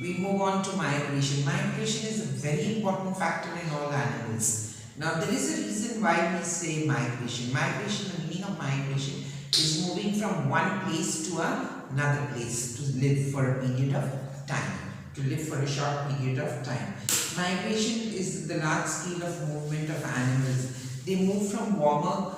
we move on to migration. Migration is a very important factor in all animals. Now there is a reason why we say migration. Migration, the meaning of migration is moving from one place to another place to live for a period of time, to live for a short period of time. Migration is the large scale of movement of animals. They move from warmer,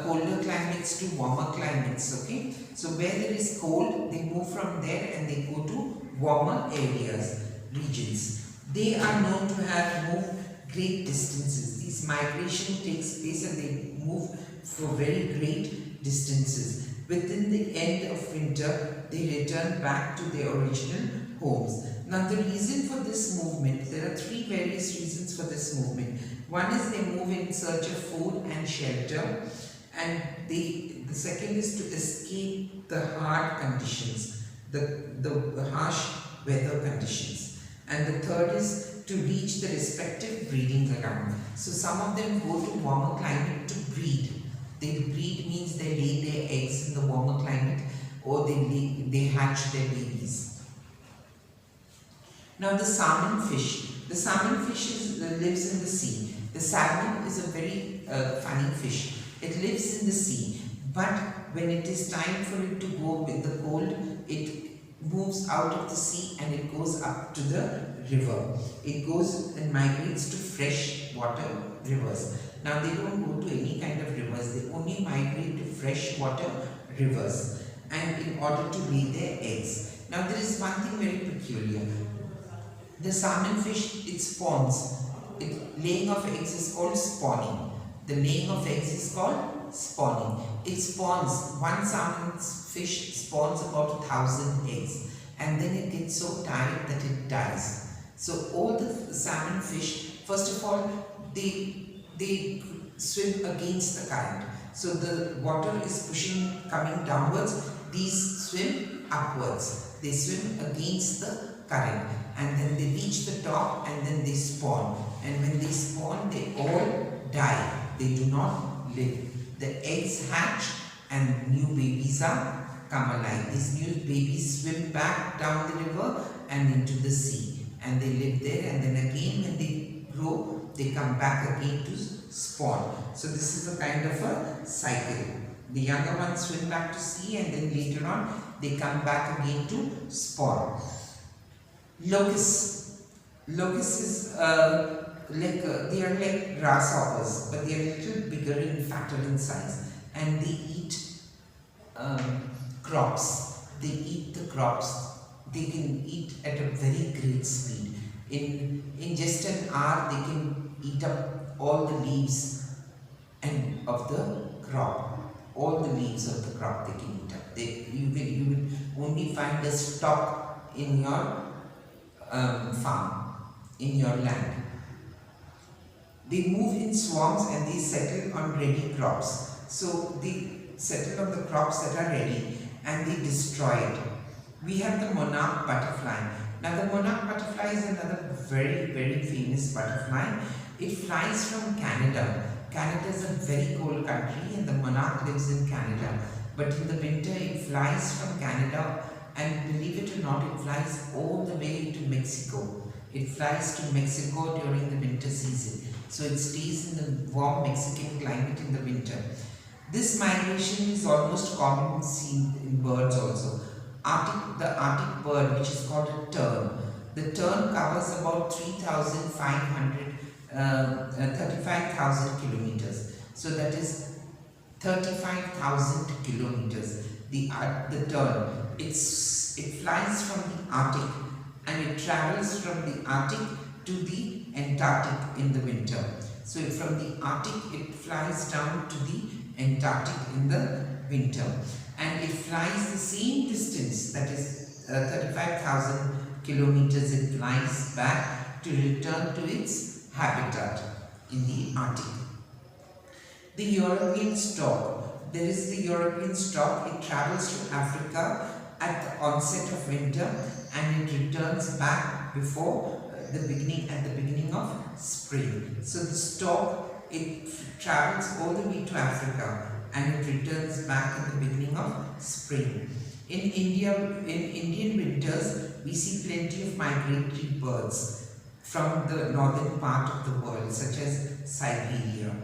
colder climates to warmer climates, okay. So where there is cold, they move from there and they go to warmer areas, regions. They are known to have moved great distances. These migration takes place and they move for very great distances. Within the end of winter, they return back to their original homes. Now the reason for this movement, there are three various reasons for this movement. One is they move in search of food and shelter, and the second is to escape the hard conditions, the harsh weather conditions, and the third is to reach the respective breeding ground. So some of them go to warmer climate to breed. They breed means they lay their eggs in the warmer climate, or they hatch their babies. Now the salmon fish. The salmon fish lives in the sea. The salmon is a very funny fish. It lives in the sea, but when it is time for it to go with the cold, it moves out of the sea and it goes up to the river. It goes and migrates to fresh water rivers. Now they don't go to any kind of rivers, they only migrate to fresh water rivers, and in order to lay their eggs. Now there is one thing very peculiar. The salmon fish, it spawns. Laying of eggs is called spawning. The laying of eggs is called spawning. It spawns, one salmon fish spawns about 1,000 eggs, and then it gets so tired that it dies. So all the salmon fish, first of all, they swim against the current. So the water is coming downwards, these swim upwards. They swim against the current, and then they reach the top and then they spawn. And when they spawn, they all die. They do not live. The eggs hatch and new babies are come alive. These new babies swim back down the river and into the sea, and they live there, and then again when they grow, they come back again to spawn. So this is a kind of a cycle. The younger ones swim back to sea, and then later on they come back again to spawn. Locusts. Locusts is they are like grasshoppers, but they are a little bigger and fatter in size, and they eat crops. They eat the crops. They can eat at a very great speed. In just an hour, they can eat up all the leaves of the crop. All the leaves of the crop they can eat up. You will only find a stalk in your farm, in your land. They move in swarms and they settle on ready crops. So they settle on the crops that are ready and they destroy it. We have the monarch butterfly. Now the monarch butterfly is another very, very famous butterfly. It flies from Canada. Canada is a very cold country and the monarch lives in Canada. But in the winter it flies from Canada, and believe it or not, it flies all the way to Mexico. It flies to Mexico during the winter season. So it stays in the warm Mexican climate in the winter. This migration is almost common seen in birds also. The Arctic bird, which is called a tern. The tern covers about 35,000 kilometers. So that is 35,000 kilometers. The tern. It flies from the Arctic and it travels from the Arctic to the Antarctic in the winter. So from the Arctic it flies down to the Antarctic in the winter, and it flies the same distance, that is 35,000 kilometers. It flies back to return to its habitat in the Arctic. The European stork. There is the European stork. It travels to Africa at the onset of winter and it returns back before at the beginning of spring. So the stork, it travels all the way to Africa and it returns back at the beginning of spring. In Indian winters, we see plenty of migratory birds from the northern part of the world, such as Siberia.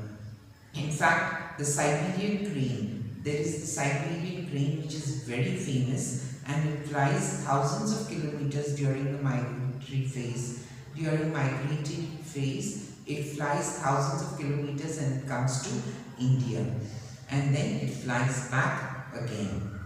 In fact, the Siberian crane, there is the Siberian crane which is very famous, and it flies thousands of kilometers during the migratory phase. During migratory phase, it flies thousands of kilometers and it comes to India, and then it flies back again.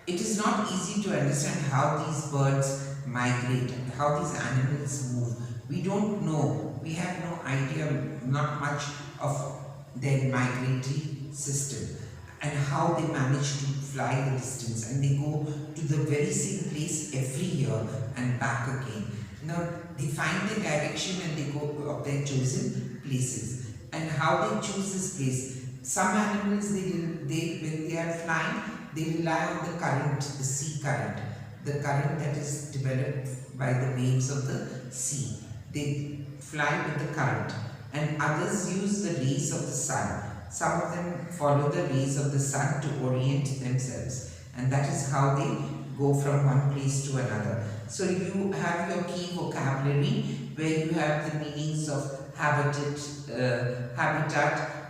It is not easy to understand how these birds migrate, how these animals move. We don't know, we have no idea, not much of their migratory system and how they manage to fly the distance, and they go to the very same place every year and back again. Now they find their direction and they go of their chosen places. And how they choose this place? Some animals, when they are flying, they rely on the current, the sea current, the current that is developed by the waves of the sea. They fly with the current, and others use the rays of the sun. Some of them follow the rays of the sun to orient themselves, and that is how they go from one place to another. So you have your key vocabulary where you have the meanings of habitat,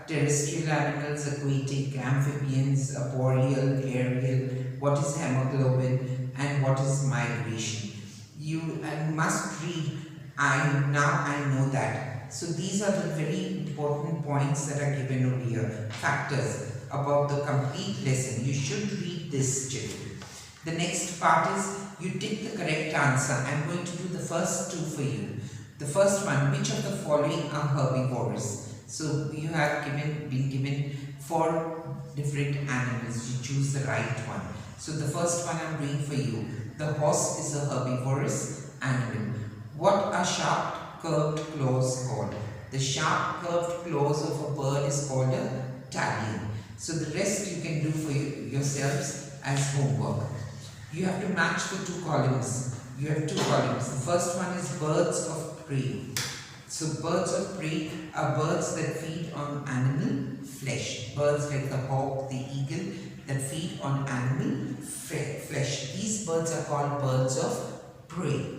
terrestrial animals, aquatic, amphibians, arboreal, aerial, what is hemoglobin, and what is migration. You must read, now I know that. So these are the very important points that are given over here, factors about the complete lesson. You should read this, children. The next part is you take the correct answer. I'm going to do the first two for you. The first one, which of the following are herbivores? So you have been given 4 different animals. You choose the right one. So the first one I'm doing for you. The horse is a herbivorous animal. What are sharp curved claws called? The sharp curved claws of a bird is called a talon. So the rest you can do for yourselves as homework. You have to match the 2 columns. You have 2 columns. The first one is birds of prey. So birds of prey are birds that feed on animal flesh. Birds like the hawk, the eagle that feed on animal flesh. These birds are called birds of prey.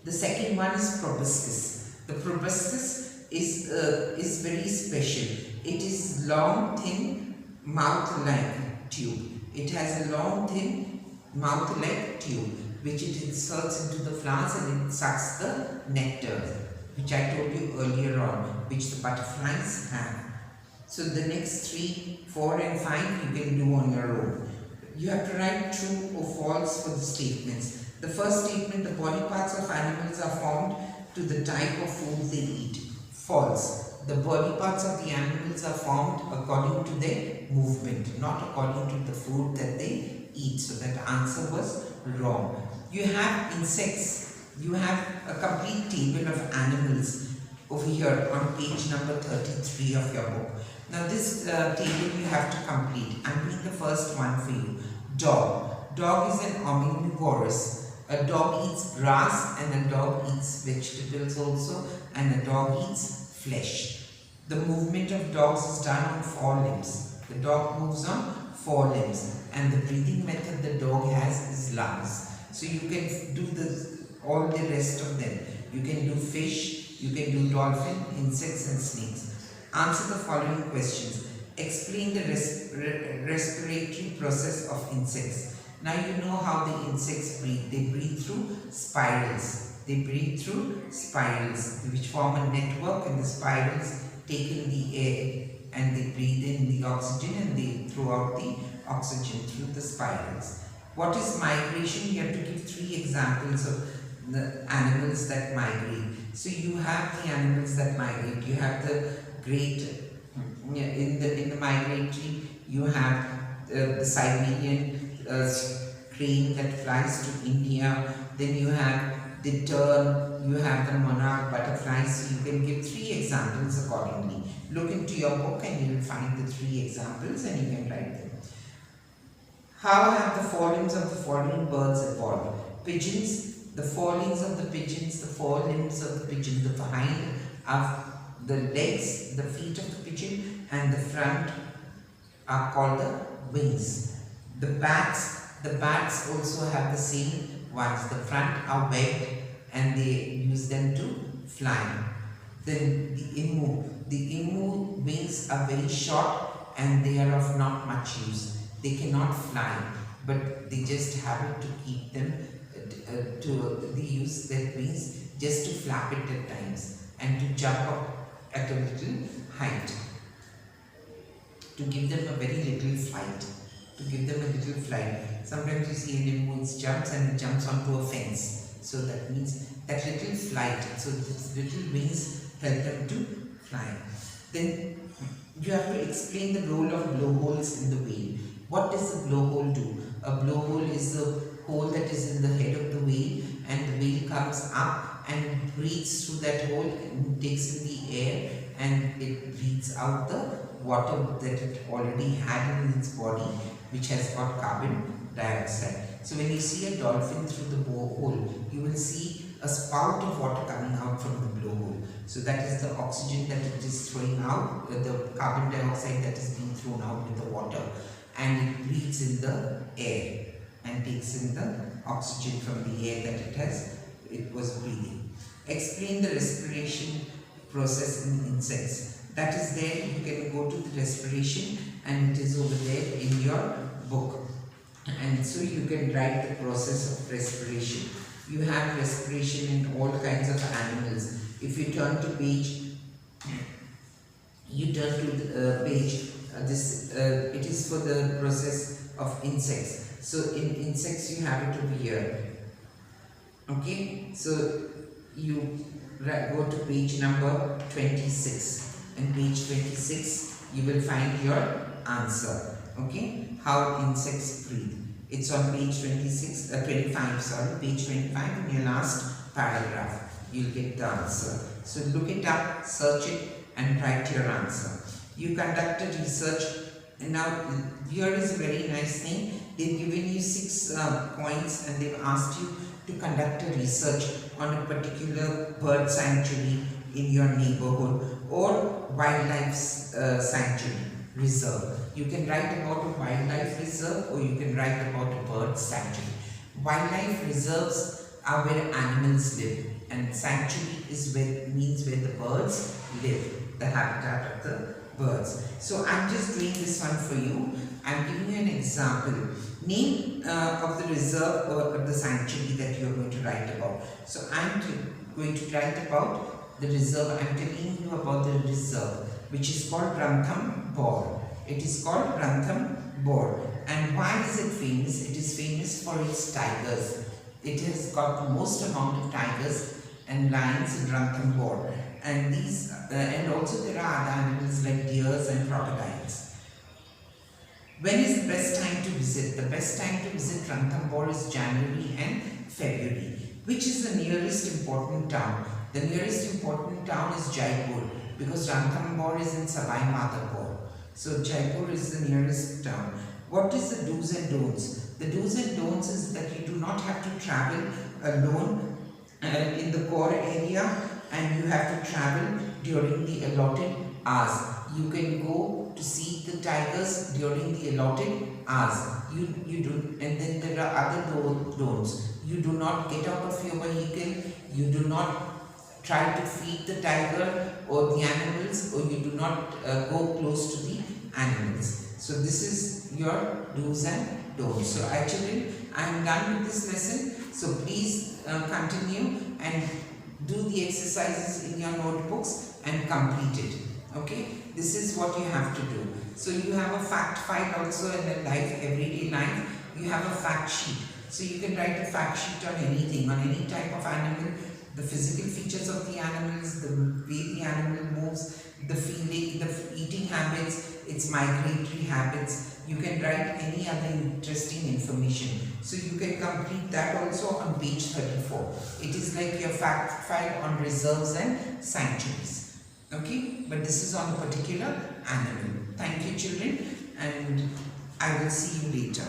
The second one is proboscis. The proboscis is very special. It is long, thin, mouth-like tube. It has a long, thin, mouth-like tube which it inserts into the flowers and it sucks the nectar, which I told you earlier on, which the butterflies have. So the next 3, 4 and 5 you can do on your own. You have to write true or false for the statements. The first statement, the body parts of animals are formed to the type of food they eat. False. The body parts of the animals are formed according to their movement, not according to the food that they eat. So that answer was wrong. You have insects. You have a complete table of animals over here on page number 33 of your book. Now this table you have to complete. I'm doing the first one for you. Dog. Dog is an omnivorous. A dog eats grass and a dog eats vegetables also, and a dog eats flesh. The movement of dogs is done on 4 limbs. The dog moves on 4 limbs, and the breathing method the dog has is lungs. So you can do all the rest of them. You can do fish, you can do dolphin, insects and snakes. Answer the following questions. Explain the respiratory process of insects. Now you know how the insects breathe. They breathe through spirals. They breathe through spirals which form a network, and the spirals take in the air and they breathe in the oxygen and they throw out the oxygen through the spirals. What is migration? You have to give 3 examples of the animals that migrate. So you have the animals that migrate. You have the great, in the migratory, you have the Siberian crane that flies to India. Then you have the tern, you have the monarch butterflies. So you can give 3 examples accordingly. Look into your book and you will find the 3 examples and you can write them. How have the forelimbs of the following birds evolved? Pigeons, the forelimbs of the pigeons, the forelimbs of the pigeon, the behind are the legs, the feet of the pigeon, and the front are called the wings. The bats The bats also have the same ones. The front are webbed and they use them to fly. Then the emu wings are very short and they are of not much use. They cannot fly, but they just have it to keep them they use their wings just to flap it at times and to jump up at a little height, to give them a very little flight, to give them a little flight. Sometimes you see an emu, it jumps and it jumps onto a fence. So that means that little flight. So these little wings help them to fly. Then you have to explain the role of blowholes in the whale. What does a blowhole do? A blowhole is the hole that is in the head of the whale, and the whale comes up and breathes through that hole and takes in the air, and it breathes out the water that it already had in its body, which has got carbon dioxide. So when you see a dolphin through the hole, you will see a spout of water coming out from the blowhole. So that is the oxygen that it is throwing out, the carbon dioxide that is being thrown out with the water, and it breathes in the air and takes in the oxygen from the air that it was breathing. Explain the respiration process in insects. That is there. You can go to the respiration and it is over there in your book. And so you can write the process of respiration. You have respiration in all kinds of animals. If you turn to page, it is for the process of insects. So in insects you have it over here. Okay, so you go to page number 26. And page 26 you will find your answer. Okay, how insects breathe. It's on page 25, sorry, page 25 in your last paragraph. You'll get the answer. So look it up, search it and write your answer. You conducted research, and now here is a very nice thing. They've given you 6 points and they've asked you to conduct a research on a particular bird sanctuary in your neighborhood or wildlife sanctuary reserve. You can write about a wildlife reserve or you can write about a bird sanctuary. Wildlife reserves are where animals live, and sanctuary is means where the birds live, the habitat of the birds. So I'm just doing this one for you. I'm giving you an example. Name of the reserve or the sanctuary that you are going to write about. So I'm going to write about the reserve. I'm telling you about the reserve, which is called Ranthambore. It is called Ranthambore. And why is it famous? It is famous for its tigers. It has got most amount of tigers and lions in Ranthambore. And these, and also there are other animals like deers and crocodiles. When is the best time to visit? The best time to visit Ranthambore is January and February. Which is the nearest important town? The nearest important town is Jaipur, because Ranthambore is in Savai Madhopur. So Jaipur is the nearest town. What is the do's and don'ts? The do's and don'ts is that you do not have to travel alone in the core area, and you have to travel during the allotted hours. You can go to see the tigers during the allotted hours. You do, and then there are other don'ts. You do not get out of your vehicle. You do not try to feed the tiger or the animals, or you do not go close to the animals. So this is your do's and don'ts. So actually I am done with this lesson. So please continue and do the exercises in your notebooks and complete it. Okay, this is what you have to do. So you have a fact file also in the everyday life. You have a fact sheet. So you can write a fact sheet on anything, on any type of animal, the physical features of the animals, the way the animal moves, the feeding, the eating habits, its migratory habits. You can write any other interesting information. So you can complete that also on page 34. It is like your fact file on reserves and sanctuaries. Okay, but this is on a particular animal. Thank you, children, and I will see you later.